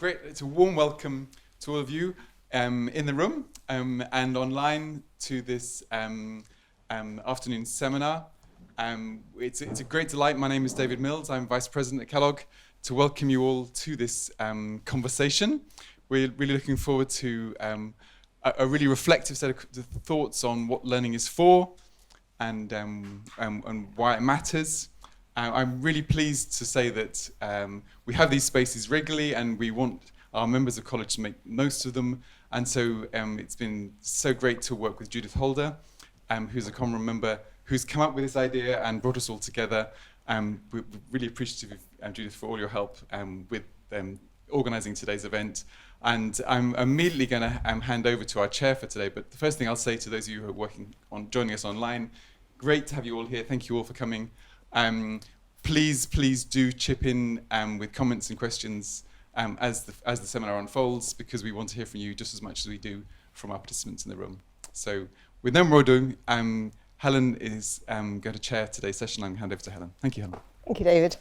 Great. It's a warm welcome to all of you in the room and online to this afternoon seminar. It's a great delight. My name is David Mills. I'm Vice President at Kellogg, to welcome you all to this conversation. We're really looking forward to a really reflective set of thoughts on what learning is for and why it matters. I'm really pleased to say that we have these spaces regularly and we want our members of college to make most of them. And so it's been so great to work with Judith Holder, who's a common member, who's come up with this idea and brought us all together. We're really appreciative of Judith for all your help with organising today's event. And I'm immediately going to hand over to our chair for today. But the first thing I'll say to those of you who are joining us online, great to have you all here. Thank you all for coming. Please do chip in with comments and questions as the seminar unfolds, because we want to hear from you just as much as we do from our participants in the room. So with no more ado, Helen is going to chair today's session. I'm going to hand over to Helen. Thank you, Helen. Thank you, David.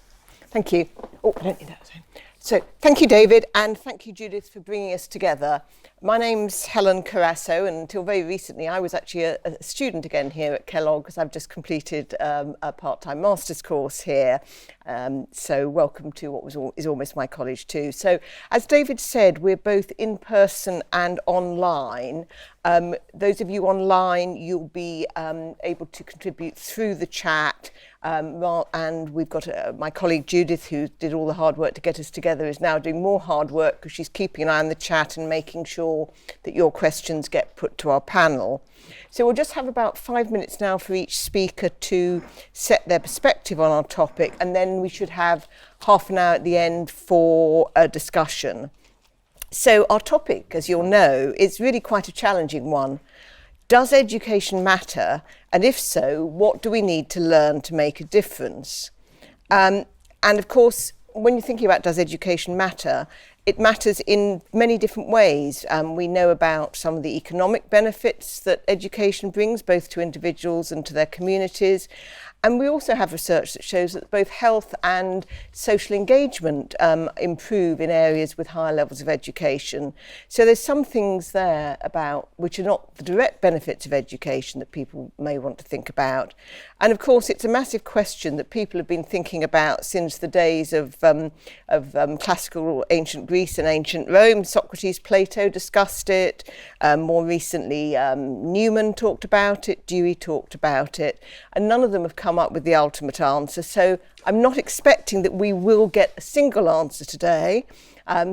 Thank you. Oh, I don't need that. So thank you, David, and thank you, Judith, for bringing us together. My name's Helen Carasso, and until very recently, I was actually a student again here at Kellogg, because I've just completed a part-time master's course here. So welcome to what is almost my college too. So as David said, we're both in person and online. Those of you online, you'll be able to contribute through the chat. And we've got my colleague Judith, who did all the hard work to get us together, is now doing more hard work because she's keeping an eye on the chat and making sure that your questions get put to our panel. So we'll just have about 5 minutes now for each speaker to set their perspective on our topic, and then we should have half an hour at the end for a discussion. So our topic, as you'll know, is really quite a challenging one. Does education matter? And if so, what do we need to learn to make a difference? And of course, when you're thinking about does education matter, it matters in many different ways. We know about some of the economic benefits that education brings, both to individuals and to their communities. And we also have research that shows that both health and social engagement improve in areas with higher levels of education. So there's some things there about which are not the direct benefits of education that people may want to think about. And of course, it's a massive question that people have been thinking about since the days of classical ancient Greece and ancient Rome. Socrates, Plato discussed it. More recently, Newman talked about it, Dewey talked about it, and none of them have come up with the ultimate answer. So I'm not expecting that we will get a single answer today.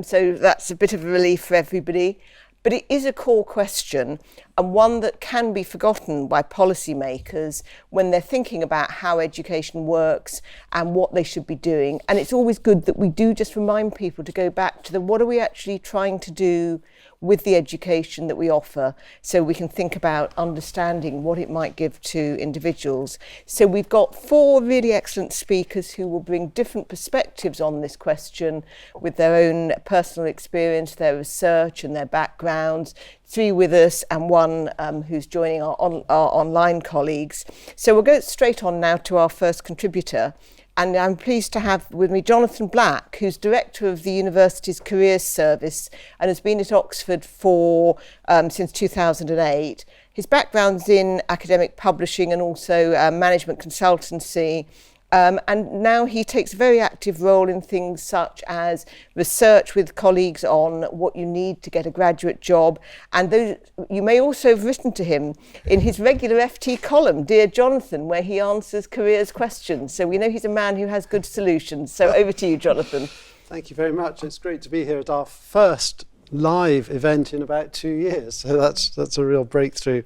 So that's a bit of a relief for everybody. But it is a core question, and one that can be forgotten by policymakers when they're thinking about how education works and what they should be doing. And it's always good that we do just remind people to go back to what are we actually trying to do with the education that we offer, so we can think about understanding what it might give to individuals. So we've got 4 really excellent speakers who will bring different perspectives on this question with their own personal experience, their research and their backgrounds. 3 with us and 1 who's joining our online colleagues. So we'll go straight on now to our first contributor. And I'm pleased to have with me Jonathan Black, who's Director of the University's Careers Service and has been at Oxford since 2008. His background's in academic publishing and also management consultancy. And now he takes a very active role in things such as research with colleagues on what you need to get a graduate job. And you may also have written to him in his regular FT column, Dear Jonathan, where he answers careers questions. So we know he's a man who has good solutions. So over to you, Jonathan. Thank you very much. It's great to be here at our first live event in about 2 years. So that's a real breakthrough.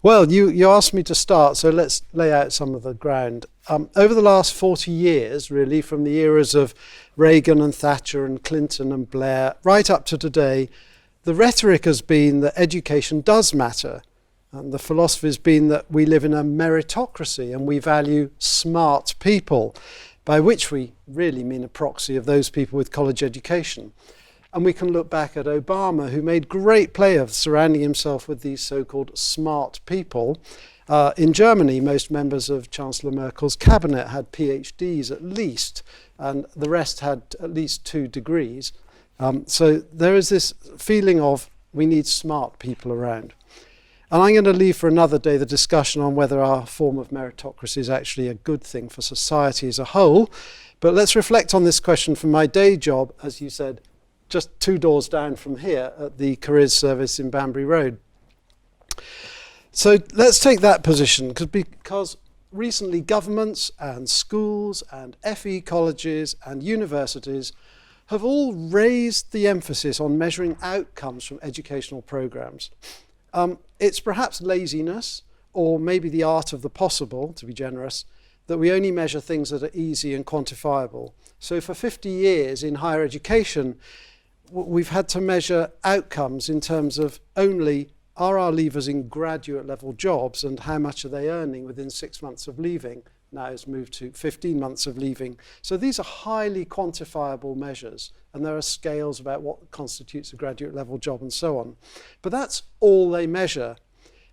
Well, you asked me to start, so let's lay out some of the ground. Over the last 40 years, really, from the eras of Reagan and Thatcher and Clinton and Blair, right up to today, the rhetoric has been that education does matter. And the philosophy has been that we live in a meritocracy and we value smart people, by which we really mean a proxy of those people with college education. And we can look back at Obama, who made great play of surrounding himself with these so-called smart people. In Germany, most members of Chancellor Merkel's cabinet had PhDs at least, and the rest had at least 2 degrees. So there is this feeling of we need smart people around. And I'm going to leave for another day the discussion on whether our form of meritocracy is actually a good thing for society as a whole. But let's reflect on this question from my day job, as you said, just 2 doors down from here at the Careers Service in Banbury Road. So let's take that position, because recently governments and schools and FE colleges and universities have all raised the emphasis on measuring outcomes from educational programs. It's perhaps laziness, or maybe the art of the possible, to be generous, that we only measure things that are easy and quantifiable. So for 50 years in higher education, we've had to measure outcomes in terms of only are our leavers in graduate level jobs and how much are they earning within 6 months of leaving. Now it's moved to 15 months of leaving. So these are highly quantifiable measures, and there are scales about what constitutes a graduate level job and so on. But that's all they measure.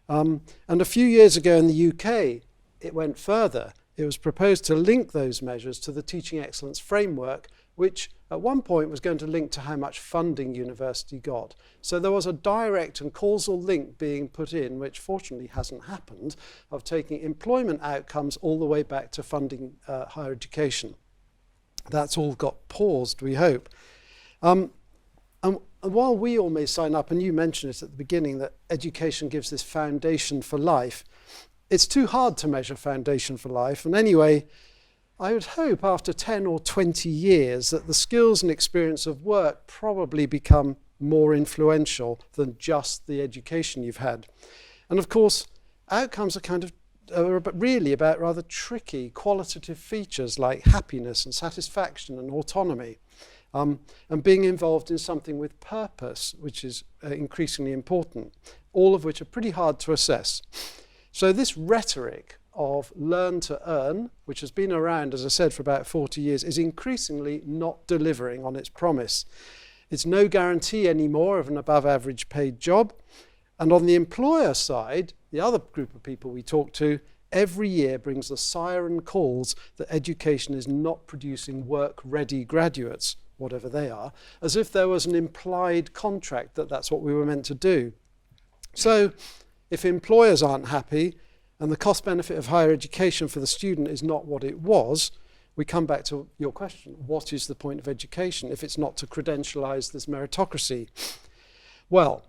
And a few years ago in the UK, it went further. It was proposed to link those measures to the Teaching Excellence Framework, which at one point was going to link to how much funding university got. So there was a direct and causal link being put in, which fortunately hasn't happened, of taking employment outcomes all the way back to funding higher education. That's all got paused, we hope. And while we all may sign up, and you mentioned it at the beginning, that education gives this foundation for life, it's too hard to measure foundation for life. And anyway, I would hope after 10 or 20 years that the skills and experience of work probably become more influential than just the education you've had. And of course, outcomes are really about rather tricky qualitative features like happiness and satisfaction and autonomy, and being involved in something with purpose, which is increasingly important, all of which are pretty hard to assess. So this rhetoric of learn to earn, which has been around, as I said, for about 40 years, is increasingly not delivering on its promise. It's no guarantee anymore of an above average paid job. And on the employer side, the other group of people we talk to, every year brings the siren calls that education is not producing work-ready graduates, whatever they are, as if there was an implied contract that that's what we were meant to do. So if employers aren't happy, and the cost benefit of higher education for the student is not what it was, we come back to your question, what is the point of education if it's not to credentialize this meritocracy? Well,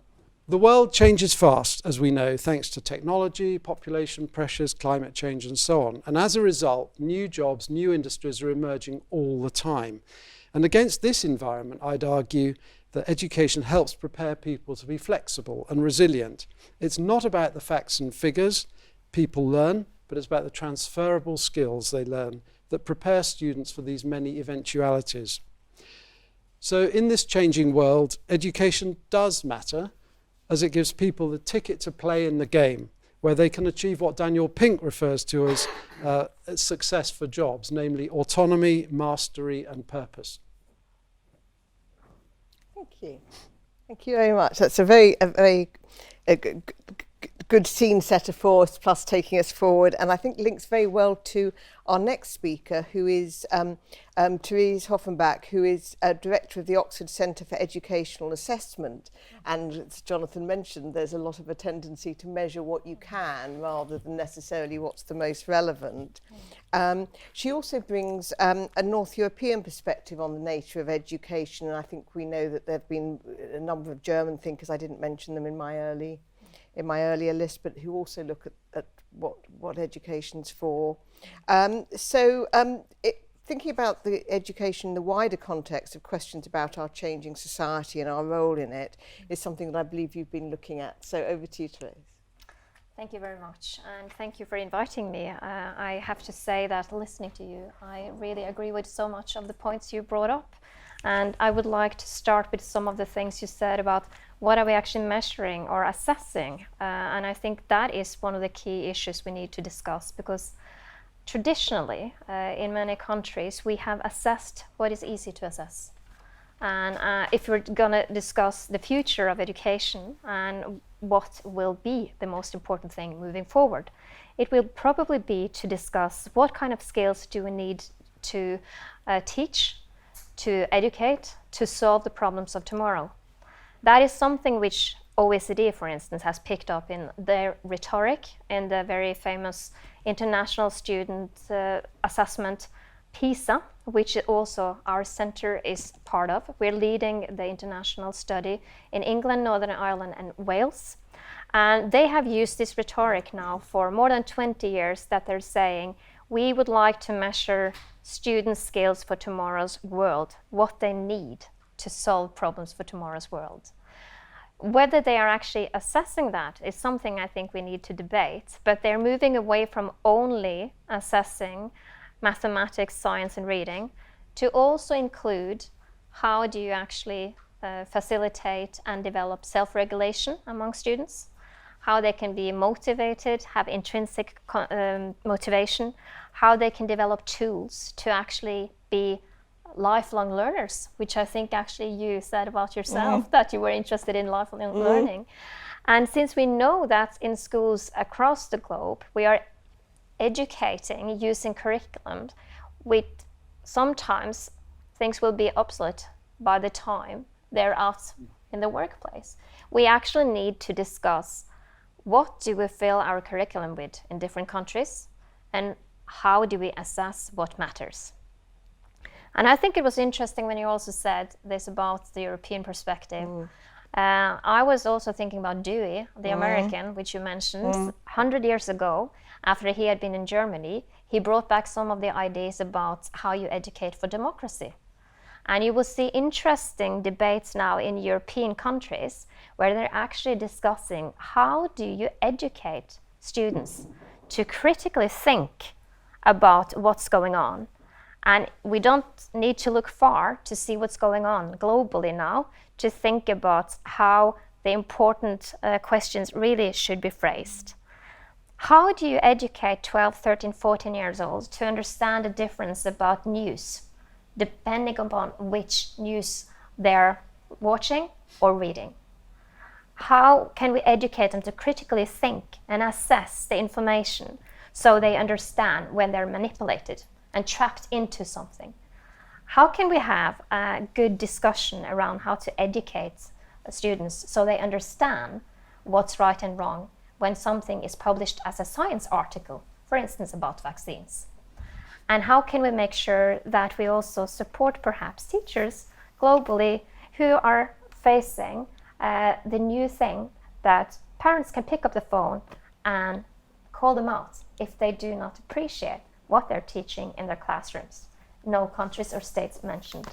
the world changes fast, as we know, thanks to technology, population pressures, climate change, and so on. And as a result, new jobs, new industries are emerging all the time. And against this environment, I'd argue that education helps prepare people to be flexible and resilient. It's not about the facts and figures people learn, but it's about the transferable skills they learn that prepare students for these many eventualities. So in this changing world, education does matter, as it gives people the ticket to play in the game, where they can achieve what Daniel Pink refers to as success for jobs, namely autonomy, mastery, and purpose. Thank you. Thank you very much. That's a very good scene setter for us, plus taking us forward, and I think links very well to our next speaker, who is Therese Hoffenbach, who is Director of the Oxford Centre for Educational Assessment. And as Jonathan mentioned, there's a lot of a tendency to measure what you can rather than necessarily what's the most relevant. She also brings a North European perspective on the nature of education, and I think we know that there have been a number of German thinkers, I didn't mention them in my earlier list, but who also look at what education's for. Thinking about the education in the wider context of questions about our changing society and our role in it is something that I believe you've been looking at. So over to you, Therese. Thank you very much, and thank you for inviting me. I have to say that listening to you, I really agree with so much of the points you brought up. And I would like to start with some of the things you said about what are we actually measuring or assessing. And I think that is one of the key issues we need to discuss, because traditionally, in many countries, we have assessed what is easy to assess. And if we're going to discuss the future of education and what will be the most important thing moving forward, it will probably be to discuss what kind of skills do we need to teach to educate, to solve the problems of tomorrow. That is something which OECD, for instance, has picked up in their rhetoric in the very famous international student assessment PISA, which also our center is part of. We're leading the international study in England, Northern Ireland, and Wales. And they have used this rhetoric now for more than 20 years, that they're saying, we would like to measure students' skills for tomorrow's world, what they need to solve problems for tomorrow's world. Whether they are actually assessing that is something I think we need to debate, but they're moving away from only assessing mathematics, science, and reading to also include how do you actually facilitate and develop self-regulation among students, how they can be motivated, have intrinsic motivation, how they can develop tools to actually be lifelong learners, which I think actually you said about yourself, that you were interested in lifelong learning. And since we know that in schools across the globe, we are educating using curriculum, with sometimes things will be obsolete by the time they're out in the workplace. We actually need to discuss what do we fill our curriculum with in different countries, and how do we assess what matters. And I think it was interesting when you also said this about the European perspective. I was also thinking about Dewey, the American, which you mentioned. 100 years ago, after he had been in Germany, he brought back some of the ideas about how you educate for democracy. And you will see interesting debates now in European countries where they're actually discussing how do you educate students to critically think about what's going on. And we don't need to look far to see what's going on globally now to think about how the important questions really should be phrased. How do you educate 12, 13, 14 years old to understand the difference about news, depending upon which news they're watching or reading? How can we educate them to critically think and assess the information so they understand when they're manipulated and trapped into something? How can we have a good discussion around how to educate students so they understand what's right and wrong when something is published as a science article, for instance, about vaccines? And how can we make sure that we also support perhaps teachers globally who are facing the new thing that parents can pick up the phone and call them out if they do not appreciate what they're teaching in their classrooms. No countries or states mentioned.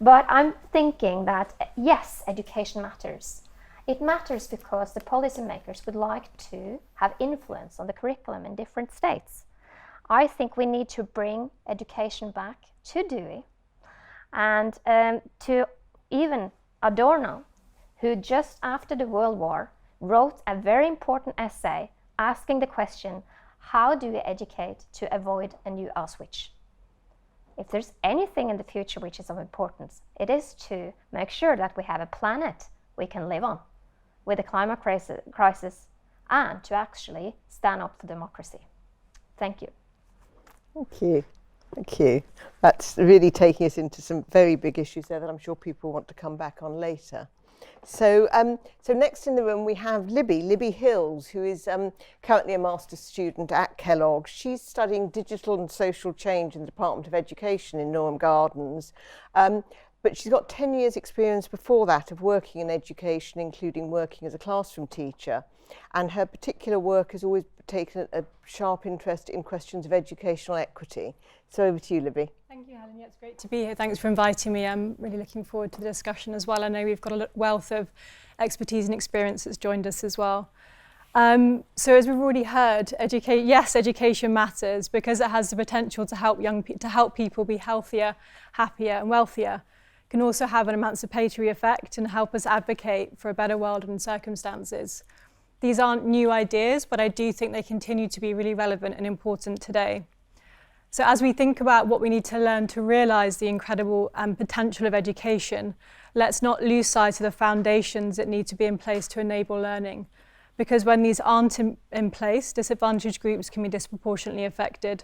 But I'm thinking that yes, education matters. It matters because the policymakers would like to have influence on the curriculum in different states. I think we need to bring education back to Dewey and to even Adorno, who just after the World War wrote a very important essay asking the question, how do we educate to avoid a new Auschwitz? If there's anything in the future which is of importance, it is to make sure that we have a planet we can live on with the climate crisis and to actually stand up for democracy. Thank you. Thank you. Thank you. That's really taking us into some very big issues there that I'm sure people want to come back on later. So next in the room we have Libby Hills, who is currently a master's student at Kellogg. She's studying digital and social change in the Department of Education in Norham Gardens. But she's got 10 years experience before that of working in education, including working as a classroom teacher. And her particular work has always taken a sharp interest in questions of educational equity. So over to you, Libby. Thank you, Helen. Yeah, it's great to be here. Thanks for inviting me. I'm really looking forward to the discussion as well. I know we've got a wealth of expertise and experience that's joined us as well. So as we've already heard, education matters because it has the potential to help people be healthier, happier and wealthier. It can also have an emancipatory effect and help us advocate for a better world and circumstances. These aren't new ideas, but I do think they continue to be really relevant and important today. So as we think about what we need to learn to realise the incredible potential of education, let's not lose sight of the foundations that need to be in place to enable learning. Because when these aren't in place, disadvantaged groups can be disproportionately affected.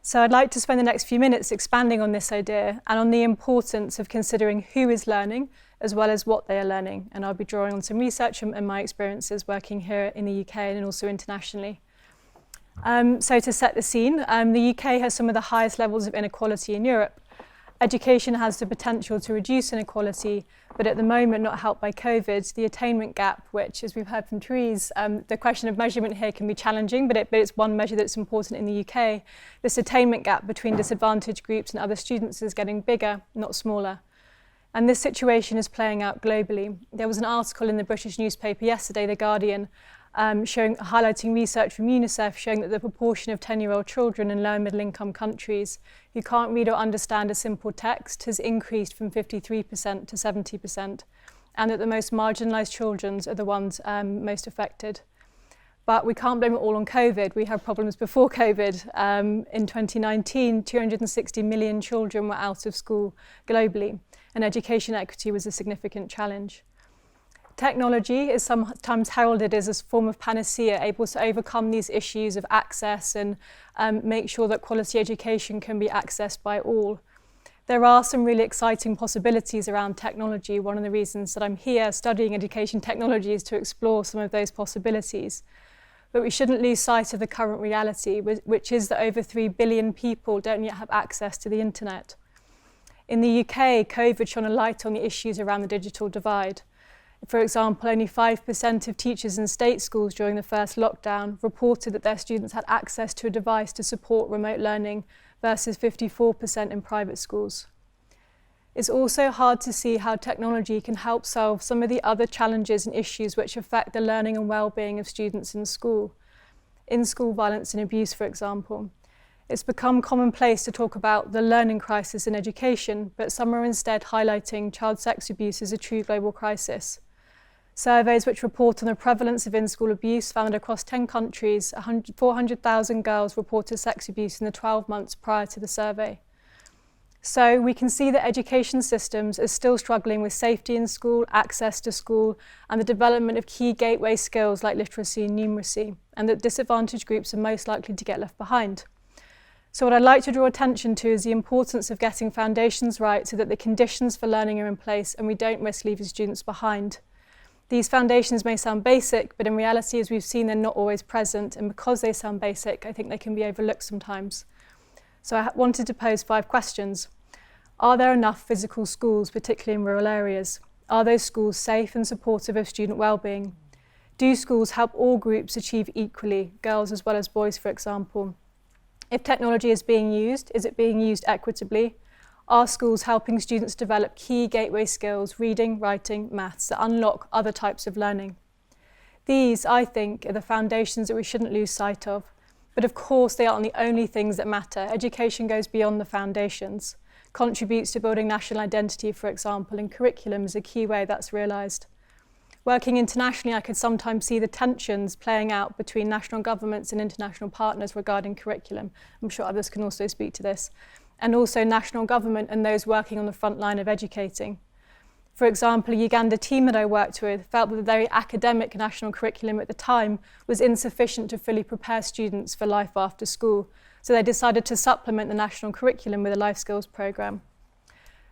So I'd like to spend the next few minutes expanding on this idea and on the importance of considering who is learning as well as what they are learning. And I'll be drawing on some research and my experiences working here in the UK and also internationally. So to set the scene, the UK has some of the highest levels of inequality in Europe. Education has the potential to reduce inequality, but at the moment not helped by COVID, the attainment gap, which, as we've heard from Therese, the question of measurement here can be challenging, but it's one measure that's important in the UK. This attainment gap between disadvantaged groups and other students is getting bigger, not smaller. And this situation is playing out globally. There was an article in the British newspaper yesterday, The Guardian, highlighting research from UNICEF showing that the proportion of 10-year-old children in low and middle income countries who can't read or understand a simple text has increased from 53% to 70%, and that the most marginalised children are the ones most affected. But we can't blame it all on COVID. We had problems before COVID. In 2019, 260 million children were out of school globally, and education equity was a significant challenge. Technology is sometimes heralded as a form of panacea, able to overcome these issues of access and make sure that quality education can be accessed by all. There are some really exciting possibilities around technology. One of the reasons that I'm here studying education technology is to explore some of those possibilities. But we shouldn't lose sight of the current reality, which is that over 3 billion people don't yet have access to the internet. In the UK, COVID shone a light on the issues around the digital divide. For example, only 5% of teachers in state schools during the first lockdown reported that their students had access to a device to support remote learning versus 54% in private schools. It's also hard to see how technology can help solve some of the other challenges and issues which affect the learning and well-being of students in school. In-school violence and abuse, for example. It's become commonplace to talk about the learning crisis in education, but some are instead highlighting child sex abuse as a true global crisis. Surveys which report on the prevalence of in-school abuse found across 10 countries, 400,000 girls reported sex abuse in the 12 months prior to the survey. So we can see that education systems are still struggling with safety in school, access to school, and the development of key gateway skills like literacy and numeracy, and that disadvantaged groups are most likely to get left behind. So what I'd like to draw attention to is the importance of getting foundations right so that the conditions for learning are in place and we don't risk leaving students behind. These foundations may sound basic, but in reality, as we've seen, they're not always present, and because they sound basic, I think they can be overlooked sometimes. So I wanted to pose 5 questions. Are there enough physical schools, particularly in rural areas? Are those schools safe and supportive of student well-being? Do schools help all groups achieve equally, girls as well as boys, for example? If technology is being used, is it being used equitably? Are schools helping students develop key gateway skills, reading, writing, maths, that unlock other types of learning? These, I think, are the foundations that we shouldn't lose sight of. But of course, they aren't the only things that matter. Education goes beyond the foundations, contributes to building national identity, for example, and curriculum is a key way that's realised. Working internationally, I could sometimes see the tensions playing out between national governments and international partners regarding curriculum. I'm sure others can also speak to this. And also national government and those working on the front line of educating. For example, a Uganda team that I worked with felt that the very academic national curriculum at the time was insufficient to fully prepare students for life after school. So they decided to supplement the national curriculum with a life skills programme.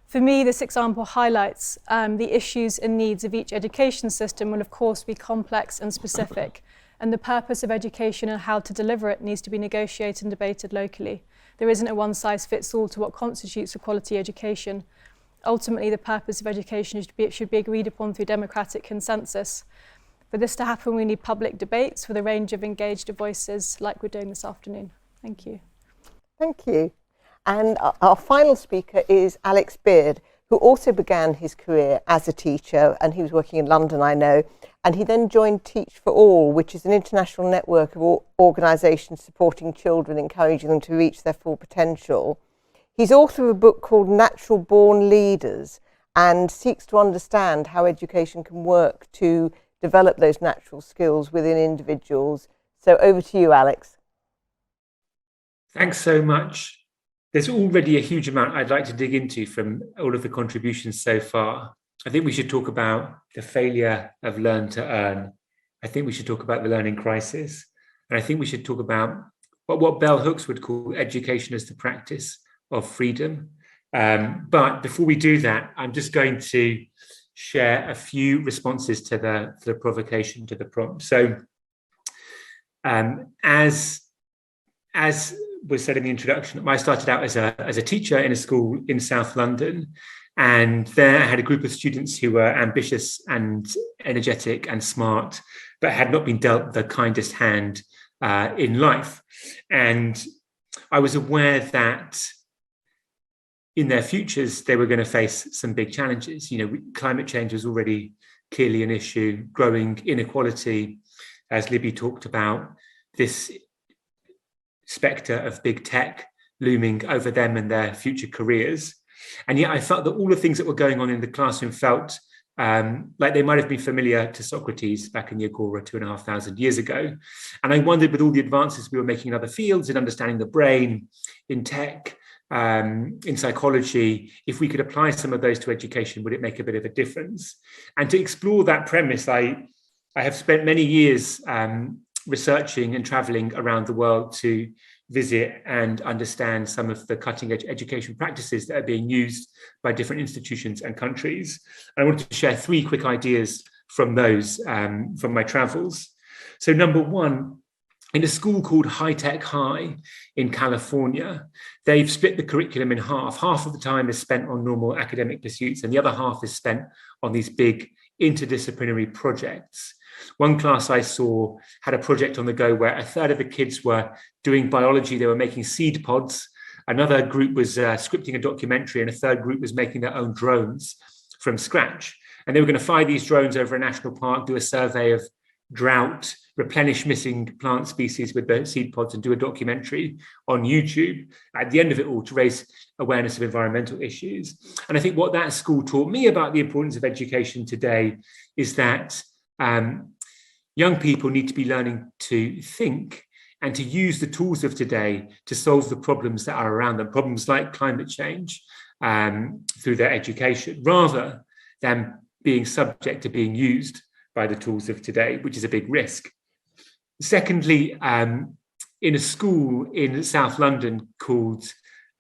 For me, this example highlights the issues and needs of each education system will of course be complex and specific, and the purpose of education and how to deliver it needs to be negotiated and debated locally. There isn't a one-size-fits-all to what constitutes a quality education. Ultimately, the purpose of education should be agreed upon through democratic consensus. For this to happen, we need public debates with a range of engaged voices like we're doing this afternoon. Thank you. Thank you. And our final speaker is Alex Beard, who also began his career as a teacher, and he was working in London, I know, and he then joined Teach for All, which is an international network of organisations supporting children, encouraging them to reach their full potential. He's author of a book called Natural Born Leaders and seeks to understand how education can work to develop those natural skills within individuals. So over to you, Alex. Thanks so much. There's already a huge amount I'd like to dig into from all of the contributions so far. I think we should talk about the failure of learn to earn. I think we should talk about the learning crisis. And I think we should talk about what bell hooks would call education as the practice of freedom. But before we do that, I'm just going to share a few responses to the provocation, to the prompt. So as was said in the introduction, I started out as a teacher in a school in South London, and there I had a group of students who were ambitious and energetic and smart, but had not been dealt the kindest hand in life. And I was aware that in their futures, they were going to face some big challenges. Climate change was already clearly an issue, growing inequality, as Libby talked about, this spectre of big tech looming over them and their future careers. And yet I felt that all the things that were going on in the classroom felt like they might have been familiar to Socrates back in the Agora 2,500 years ago. And I wondered, with all the advances we were making in other fields, in understanding the brain, in tech, in psychology, if we could apply some of those to education, would it make a bit of a difference? And to explore that premise, I have spent many years researching and traveling around the world to visit and understand some of the cutting-edge education practices that are being used by different institutions and countries. And I wanted to share 3 quick ideas from those, from my travels. So number one, in a school called High-Tech High in California, they've split the curriculum in half. Half of the time is spent on normal academic pursuits, and the other half is spent on these big interdisciplinary projects. One class I saw had a project on the go where a third of the kids were doing biology. They were making seed pods. Another group was scripting a documentary, and a third group was making their own drones from scratch. And they were going to fly these drones over a national park, do a survey of drought, replenish missing plant species with the seed pods, and do a documentary on YouTube at the end of it all to raise awareness of environmental issues. And I think what that school taught me about the importance of education today is that young people need to be learning to think and to use the tools of today to solve the problems that are around them, problems like climate change, through their education, rather than being subject to being used by the tools of today, which is a big risk. Secondly, in a school in South London called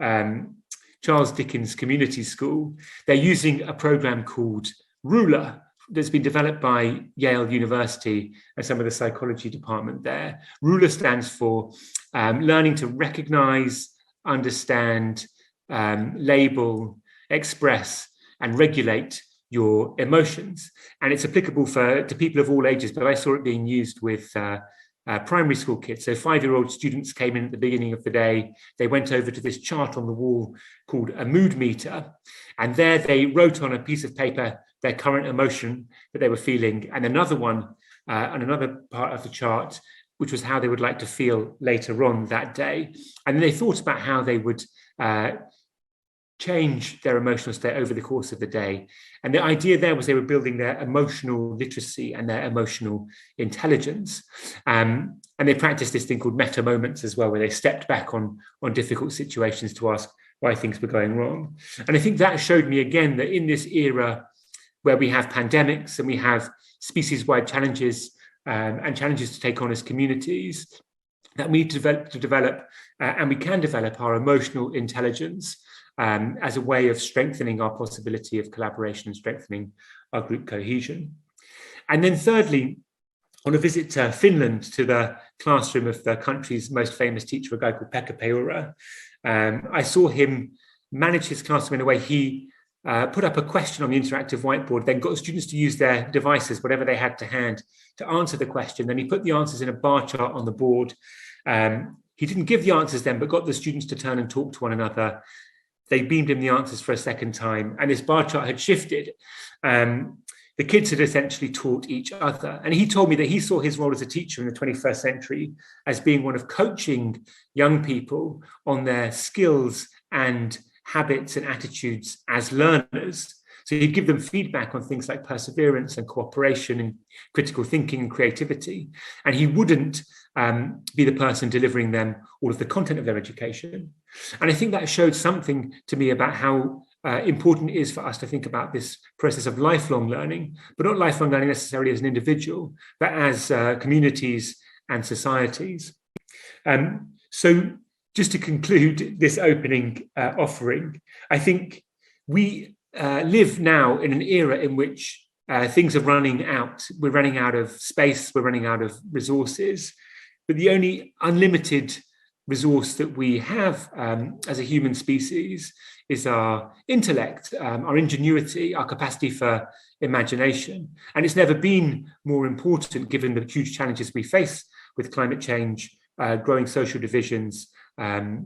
Charles Dickens Community School, they're using a program called Ruler that's been developed by Yale University and some of the psychology department there. Ruler stands for learning to recognize, understand, label, express, and regulate your emotions. And it's applicable to people of all ages, but I saw it being used with primary school kids. So 5-year-old students came in at the beginning of the day. They went over to this chart on the wall called a mood meter. And there they wrote on a piece of paper their current emotion that they were feeling, and another one on another part of the chart, which was how they would like to feel later on that day. And then they thought about how they would change their emotional state over the course of the day. And the idea there was they were building their emotional literacy and their emotional intelligence. And they practiced this thing called meta moments as well, where they stepped back on difficult situations to ask why things were going wrong. And I think that showed me again that in this era where we have pandemics and we have species-wide challenges and challenges to take on as communities, that we need to develop and we can develop our emotional intelligence as a way of strengthening our possibility of collaboration and strengthening our group cohesion. And then thirdly, on a visit to Finland, to the classroom of the country's most famous teacher, a guy called Pekka Peura, I saw him manage his classroom in a way he put up a question on the interactive whiteboard, then got students to use their devices, whatever they had to hand, to answer the question. Then he put the answers in a bar chart on the board. He didn't give the answers then, but got the students to turn and talk to one another. They beamed him the answers for a second time, and this bar chart had shifted. The kids had essentially taught each other. And he told me that he saw his role as a teacher in the 21st century as being one of coaching young people on their skills and habits and attitudes as learners. So he'd give them feedback on things like perseverance and cooperation and critical thinking and creativity. And he wouldn't be the person delivering them all of the content of their education. And I think that showed something to me about how important it is for us to think about this process of lifelong learning, but not lifelong learning necessarily as an individual, but as communities and societies. So just to conclude this opening offering, I think we live now in an era in which things are running out. We're running out of space, we're running out of resources, but the only unlimited resource that we have as a human species is our intellect, our ingenuity, our capacity for imagination. And it's never been more important given the huge challenges we face with climate change, growing social divisions, the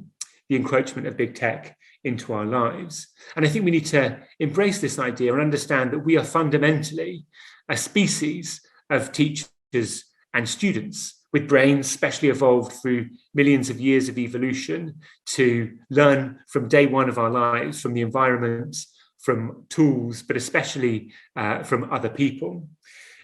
encroachment of big tech into our lives. And I think we need to embrace this idea and understand that we are fundamentally a species of teachers and students with brains specially evolved through millions of years of evolution to learn from day one of our lives, from the environment, from tools, but especially from other people.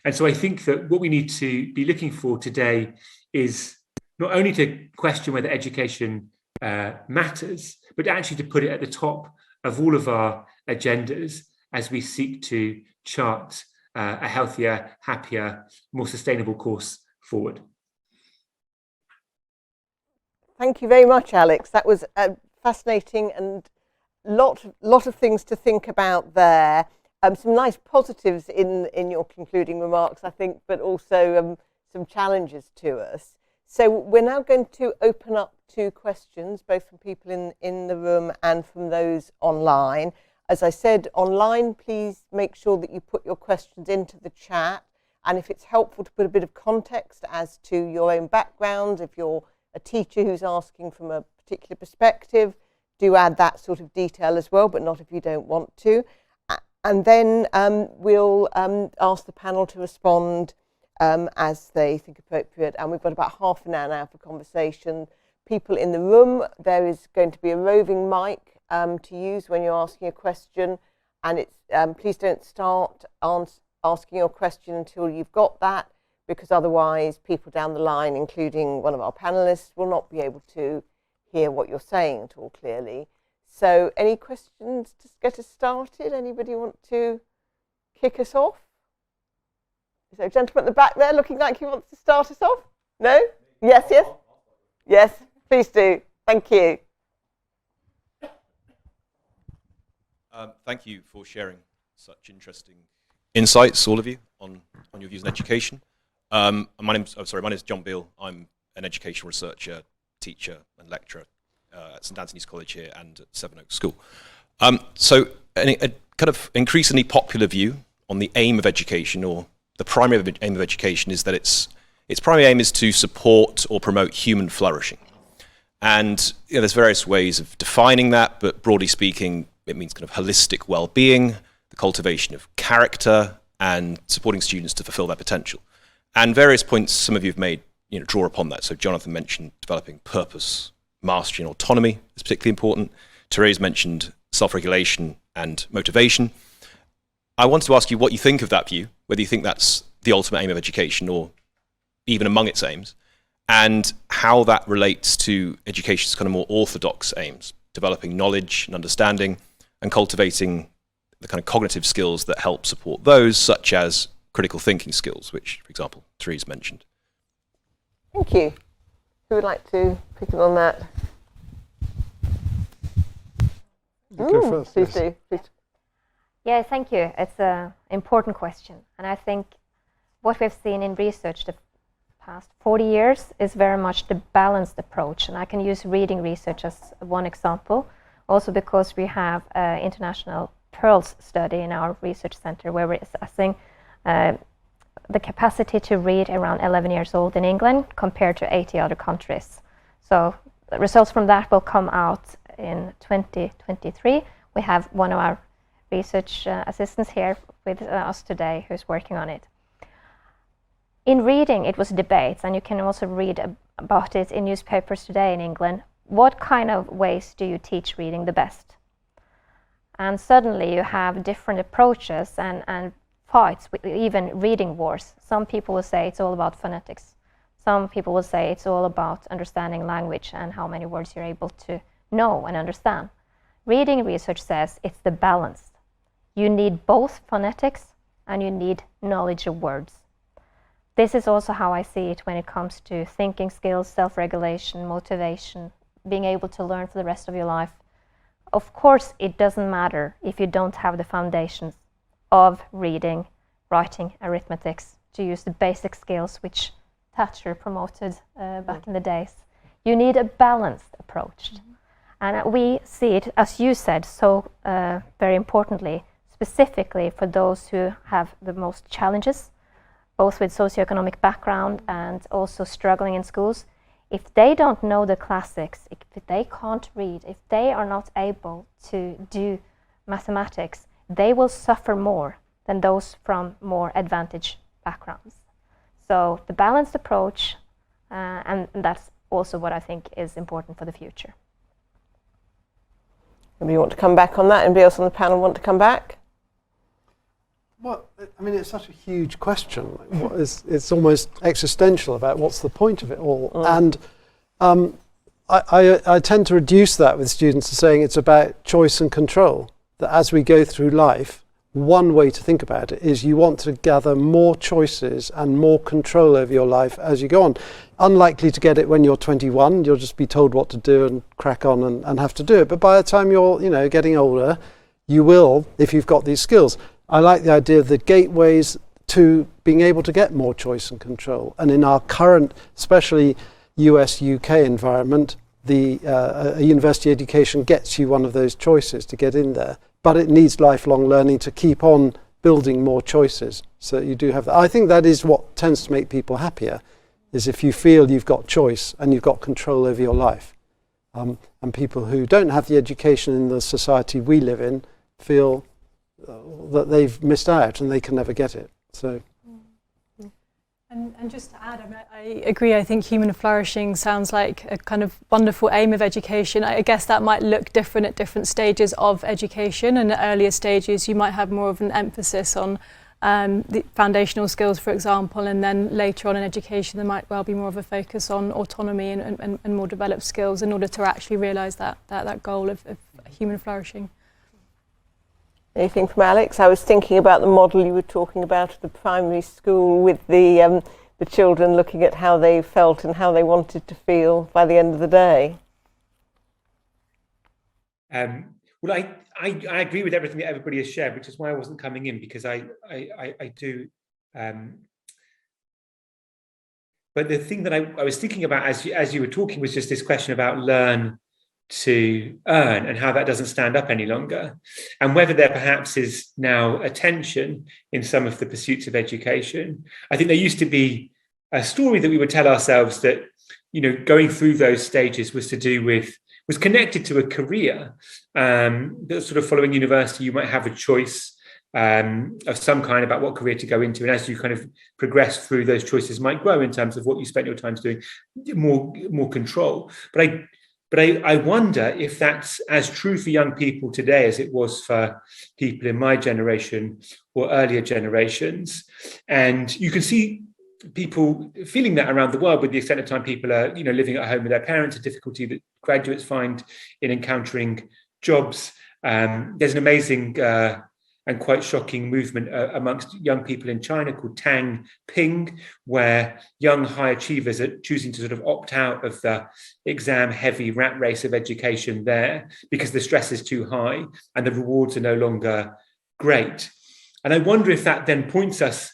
And so I think that what we need to be looking for today is not only to question whether education matters, but actually to put it at the top of all of our agendas as we seek to chart a healthier, happier, more sustainable course forward. Thank you very much, Alex. That was fascinating and lot of things to think about there. Some nice positives in your concluding remarks, I think, but also some challenges to us. So we're now going to open up to questions, both from people in the room and from those online. As I said, online, please make sure that you put your questions into the chat. And if it's helpful to put a bit of context as to your own background, if you're a teacher who's asking from a particular perspective, do add that sort of detail as well, but not if you don't want to. And then we'll ask the panel to respond as they think appropriate. And we've got about half an hour now for conversation. People in the room, there is going to be a roving mic to use when you're asking a question. And it's please don't start asking your question until you've got that, because otherwise people down the line, including one of our panelists, will not be able to hear what you're saying at all clearly. So any questions to get us started? Anybody want to kick us off? Is there a gentleman at the back there looking like he wants to start us off? No? Yes, yes? Yes, please do. Thank you. Thank you for sharing such interesting insights, all of you, on your views on education. My name's John Beale. I'm an educational researcher, teacher and lecturer at St Anthony's College here and at Sevenoaks School. So a kind of increasingly popular view on the aim of education, or the primary aim of education, is that its primary aim is to support or promote human flourishing. And there's various ways of defining that, but broadly speaking, it means kind of holistic well-being, the cultivation of character, and supporting students to fulfill their potential. And various points some of you have made draw upon that. So Jonathan mentioned developing purpose, mastery and autonomy is particularly important. Therese mentioned self-regulation and motivation. I wanted to ask you what you think of that view, whether you think that's the ultimate aim of education or even among its aims, and how that relates to education's kind of more orthodox aims, developing knowledge and understanding and cultivating the kind of cognitive skills that help support those, such as critical thinking skills, which, for example, Therese mentioned. Thank you. Who would like to pick up on that? You go first. Please do. Please. Yeah, thank you. It's an important question. And I think what we've seen in research the past 40 years is very much the balanced approach. And I can use reading research as one example, also because we have an international PEARLS study in our research center where we're assessing the capacity to read around 11 years old in England compared to 80 other countries. So the results from that will come out in 2023. We have one of our research assistants here with us today who's working on it. In reading, it was debates, and you can also read about it in newspapers today in England. What kind of ways do you teach reading the best? And suddenly you have different approaches and fights, even reading wars. Some people will say it's all about phonetics. Some people will say it's all about understanding language and how many words you're able to know and understand. Reading research says it's the balance. You need both phonetics and you need knowledge of words. this is also how I see it when it comes to thinking skills, self-regulation, motivation, being able to learn for the rest of your life. Of course, it doesn't matter if you don't have the foundations of reading, writing, arithmetics, to use the basic skills which Thatcher promoted back in the days. You need a balanced approach. And we see it, as you said, so very importantly, specifically for those who have the most challenges, both with socioeconomic background and also struggling in schools. If they don't know the classics, if they can't read, if they are not able to do mathematics, they will suffer more than those from more advantaged backgrounds. So the balanced approach, and that's also what I think is important for the future. Anybody want to come back on that? Anybody else on the panel want to come back? Well, I mean, it's such a huge question. It's almost existential about what's the point of it all. And I tend to reduce that with students to saying it's about choice and control. That as we go through life, one way to think about it is you want to gather more choices and more control over your life as you go on. Unlikely to get it when you're 21, you'll just be told what to do and crack on and have to do it. But by the time you're, getting older, you will, if you've got these skills. I like the idea of the gateways to being able to get more choice and control. And in our current, especially US-UK environment, a university education gets you one of those choices to get in there. But it needs lifelong learning to keep on building more choices. So you do have that. I think that is what tends to make people happier, is if you feel you've got choice and you've got control over your life. And people who don't have the education in the society we live in feel that they've missed out and they can never get it. So. And just to add, I agree, I think human flourishing sounds like a kind of wonderful aim of education. I guess that might look different at different stages of education, and at earlier stages you might have more of an emphasis on the foundational skills, for example, and then later on in education there might well be more of a focus on autonomy and more developed skills in order to actually realise that goal of human flourishing. Anything from Alex? I was thinking about the model you were talking about at the primary school with the children looking at how they felt and how they wanted to feel by the end of the day. Well, I agree with everything that everybody has shared, which is why I wasn't coming in, because I do. But the thing that I was thinking about as you were talking was just this question about learn to earn and how that doesn't stand up any longer, and whether there perhaps is now a tension in some of the pursuits of education. I think there used to be a story that we would tell ourselves that, going through those stages was connected to a career, that sort of following university, you might have a choice of some kind about what career to go into. And as you kind of progress through, those choices might grow in terms of what you spent your time doing, more control. But I wonder if that's as true for young people today as it was for people in my generation or earlier generations. And you can see people feeling that around the world, with the extent of time people are, living at home with their parents, a difficulty that graduates find in encountering jobs. There's an amazing and quite shocking movement amongst young people in China called Tang Ping, where young high achievers are choosing to sort of opt out of the exam-heavy rat race of education there because the stress is too high and the rewards are no longer great. And I wonder if that then points us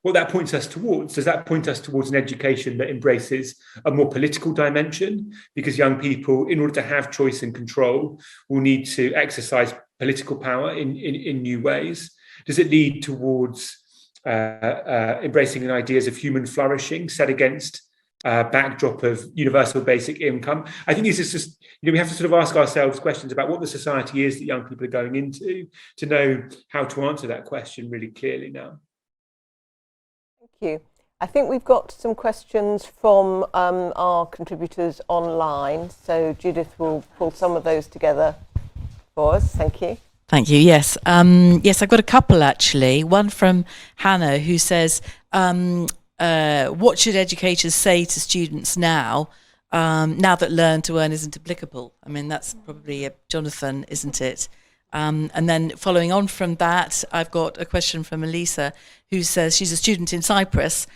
towards. Does that point us towards an education that embraces a more political dimension? Because young people, in order to have choice and control, will need to exercise political power in new ways. Does it lead towards embracing ideas of human flourishing set against a backdrop of universal basic income? I think this is just, we have to sort of ask ourselves questions about what the society is that young people are going into to know how to answer that question really clearly now. Thank you. I think we've got some questions from our contributors online. So Judith will pull some of those together for us. Thank you. Thank you. Yes. Yes, I've got a couple actually. One from Hannah, who says, what should educators say to students now that learn to earn isn't applicable? I mean, that's probably Jonathan, isn't it? And then following on from that, I've got a question from Elisa, who says she's a student in Cyprus,